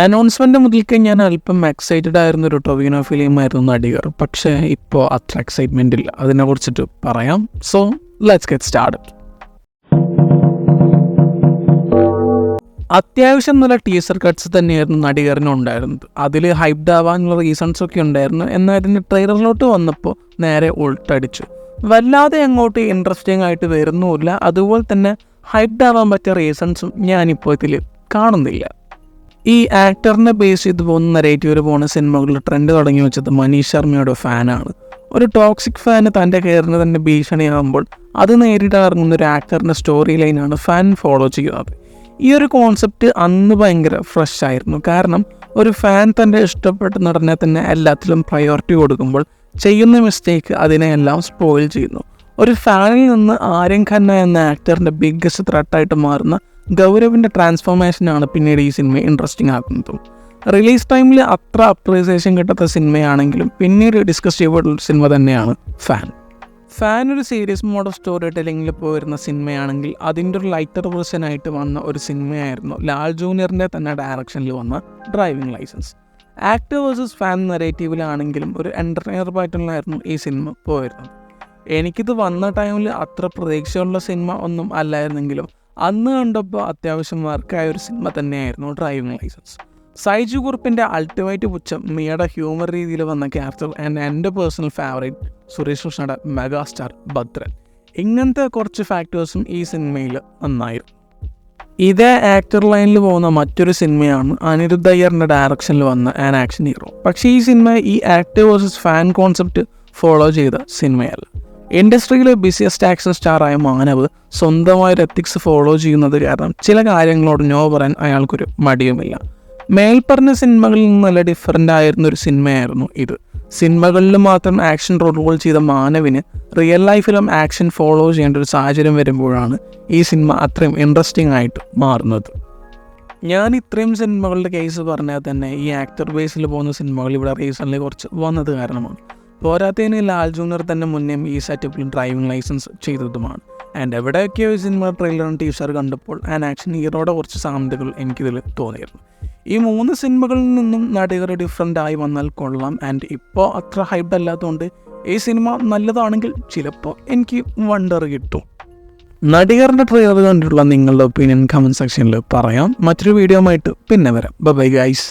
Announcement മുതൽക്ക് ഞാൻ അല്പം എക്സൈറ്റഡ് ആയിരുന്നൊരു ടൊവിനോ ഫിലിമായിരുന്നു നടികർ. പക്ഷേ ഇപ്പോൾ അത്ര എക്സൈറ്റ്മെൻ്റ് ഇല്ല. അതിനെക്കുറിച്ചിട്ട് പറയാം. So let's get started. അത്യാവശ്യം നല്ല ടീസർ കട്ട്സ് തന്നെയായിരുന്നു നടികറിനുണ്ടായിരുന്നത്. അതിൽ ഹൈപ്ഡ് ആവാനുള്ള റീസൺസൊക്കെ ഉണ്ടായിരുന്നു. എന്നാൽ അതിൻ്റെ ട്രെയിലറിലോട്ട് വന്നപ്പോൾ നേരെ ഉൾട്ടടിച്ചു. വല്ലാതെ അങ്ങോട്ട് ഇൻട്രസ്റ്റിംഗ് ആയിട്ട് വരുന്നുമില്ല. അതുപോലെ തന്നെ ഹൈപ്ഡ് ആവാൻ പറ്റിയ റീസൺസും ഞാനിപ്പോൾ ഇതിൽ കാണുന്നില്ല. ഈ ആക്ടറിനെ ബേസ് ചെയ്ത് പോകുന്ന നരേറ്റീവിൽ പോകുന്ന സിനിമകളിൽ ട്രെൻഡ് തുടങ്ങി വെച്ചത് മനീഷ് ശർമ്മയുടെ ഫാനാണ്. ഒരു ടോക്സിക് ഫാന് തൻ്റെ കെയറിന് തന്നെ ഭീഷണിയാകുമ്പോൾ അത് നേരിട്ട് ഇറങ്ങുന്ന ഒരു ആക്ടറിൻ്റെ സ്റ്റോറി ലൈനാണ് ഫാൻ ഫോളോ ചെയ്യുന്നത്. ഈ ഒരു കോൺസെപ്റ്റ് അന്ന് ഭയങ്കര ഫ്രഷ് ആയിരുന്നു. കാരണം ഒരു ഫാൻ തൻ്റെ ഇഷ്ടപ്പെട്ട നടനെ തന്നെ എല്ലാത്തിലും പ്രയോറിറ്റി കൊടുക്കുമ്പോൾ ചെയ്യുന്ന മിസ്റ്റേക്ക് അതിനെയെല്ലാം സ്പോയിൽ ചെയ്യുന്നു. ഒരു ഫാനിൽ നിന്ന് ആര്യൻ ഖന്ന എന്ന ആക്ടറിൻ്റെ ബിഗ്ഗസ്റ്റ് ത്രെട്ടായിട്ട് മാറുന്ന ഗൗരവിൻ്റെ ട്രാൻസ്ഫോർമേഷനാണ് പിന്നീട് ഈ സിനിമ ഇൻട്രസ്റ്റിംഗ് ആക്കുന്നതും. റിലീസ് ടൈമിൽ അത്ര അപ്രീസിയേഷൻ കിട്ടാത്ത സിനിമയാണെങ്കിലും പിന്നീട് ഡിസ്കസ് ചെയ്യപ്പെടുന്ന സിനിമ തന്നെയാണ് ഫാൻ ഒരു സീരിയസ് മോഡ് ഓഫ് സ്റ്റോറി ടെല്ലിങ്ങിൽ പോയിരുന്ന സിനിമയാണെങ്കിൽ അതിൻ്റെ ഒരു ലൈറ്റർ വേർഷനായിട്ട് വന്ന ഒരു സിനിമയായിരുന്നു ലാൽ ജൂനിയറിൻ്റെ തന്നെ ഡയറക്ഷനിൽ വന്ന driving licence. Actor versus fan നരേറ്റീവിലാണെങ്കിലും ഒരു എൻ്റർടൈനറായിട്ടുള്ളായിരുന്നു ഈ സിനിമ പോയിരുന്നത്. എനിക്കിത് വന്ന ടൈമിൽ അത്ര പ്രതീക്ഷയുള്ള സിനിമ ഒന്നും അല്ലായിരുന്നെങ്കിലും അന്ന് കണ്ടപ്പോൾ അത്യാവശ്യം വർക്കായ ഒരു സിനിമ തന്നെയായിരുന്നു ഡ്രൈവിംഗ് ലൈസൻസ്. സൈജു കുറുപ്പിൻ്റെ അൾട്ടിമേറ്റ് പുച്ഛം, മിയയുടെ ഹ്യൂമർ രീതിയിൽ വന്ന ക്യാരക്ടർ ആൻഡ് എൻ്റെ പേഴ്സണൽ ഫേവറേറ്റ് സുരേഷ് കൃഷ്ണയുടെ മെഗാസ്റ്റാർ ഭദ്രൻ, ഇങ്ങനത്തെ കുറച്ച് ഫാക്ടേഴ്സും ഈ സിനിമയിൽ നന്നായിരുന്നു. ഇതേ ആക്ടർ ലൈനിൽ പോകുന്ന മറ്റൊരു സിനിമയാണ് അനിരുദ്ധ് അയ്യറിൻ്റെ ഡയറക്ഷനിൽ വന്ന ആൻ ആക്ഷൻ ഹീറോ. പക്ഷേ ഈ സിനിമ ഈ actor versus fan concept follow ചെയ്ത സിനിമയല്ല. ഇൻഡസ്ട്രിയിലെ ബിസിയസ്റ്റ് ആക്ഷൻ സ്റ്റാറായ മാനവ് സ്വന്തമായൊരു എത്തിക്സ് ഫോളോ ചെയ്യുന്നത് കാരണം ചില കാര്യങ്ങളോട് നോ പറയാൻ അയാൾക്കൊരു മടിയുമില്ല. മേൽപ്പറഞ്ഞ സിനിമകളിൽ നിന്ന് നല്ല ഡിഫറൻ്റ് ആയിരുന്നൊരു സിനിമയായിരുന്നു ഇത്. സിനിമകളിൽ മാത്രം ആക്ഷൻ റോളുകൾ ചെയ്ത മാനവിന് റിയൽ ലൈഫിലും ആക്ഷൻ ഫോളോ ചെയ്യേണ്ട ഒരു സാഹചര്യം വരുമ്പോഴാണ് ഈ സിനിമ അത്രയും ഇൻട്രസ്റ്റിംഗ് ആയിട്ട് മാറുന്നത്. ഞാൻ ഇത്രയും സിനിമകളുടെ കേസ് പറഞ്ഞാൽ തന്നെ ഈ ആക്ടർ ബേസിൽ പോകുന്ന സിനിമകൾ ഇവിടെ റീസെൻ്റ്ലി കുറച്ച് വന്നത് കാരണമാണ്. പോരാത്തതിന് ലാൽ ജൂനിയർ തന്നെ മുന്നേ ഈ സെറ്റപ്പിൽ ഡ്രൈവിംഗ് ലൈസൻസ് ചെയ്തതുമാണ്. ആൻഡ് എവിടെയൊക്കെയോ ഈ സിനിമ ട്രെയിലറും ടീസർ കണ്ടപ്പോൾ ആൻ ആക്ഷൻ ഹീറോയുടെ കുറച്ച് സാമ്യതകൾ എനിക്കിതിൽ തോന്നിയിരുന്നു. ഈ 3 സിനിമകളിൽ നിന്നും നടികർ ഡിഫറൻ്റ് ആയി വന്നാൽ കൊള്ളാം. ആൻഡ് ഇപ്പോൾ അത്ര ഹൈപ്പ് അല്ലാത്തതുകൊണ്ട് ഈ സിനിമ നല്ലതാണെങ്കിൽ ചിലപ്പോൾ എനിക്ക് വണ്ടർ കിട്ടും. നടികറിൻ്റെ ട്രെയിലർ കണ്ടിട്ടുള്ള നിങ്ങളുടെ ഒപ്പീനിയൻ കമൻറ്റ് സെക്ഷനിൽ പറയാം. മറ്റൊരു വീഡിയോ ആയിട്ട് പിന്നെ വരാം. Bye guys.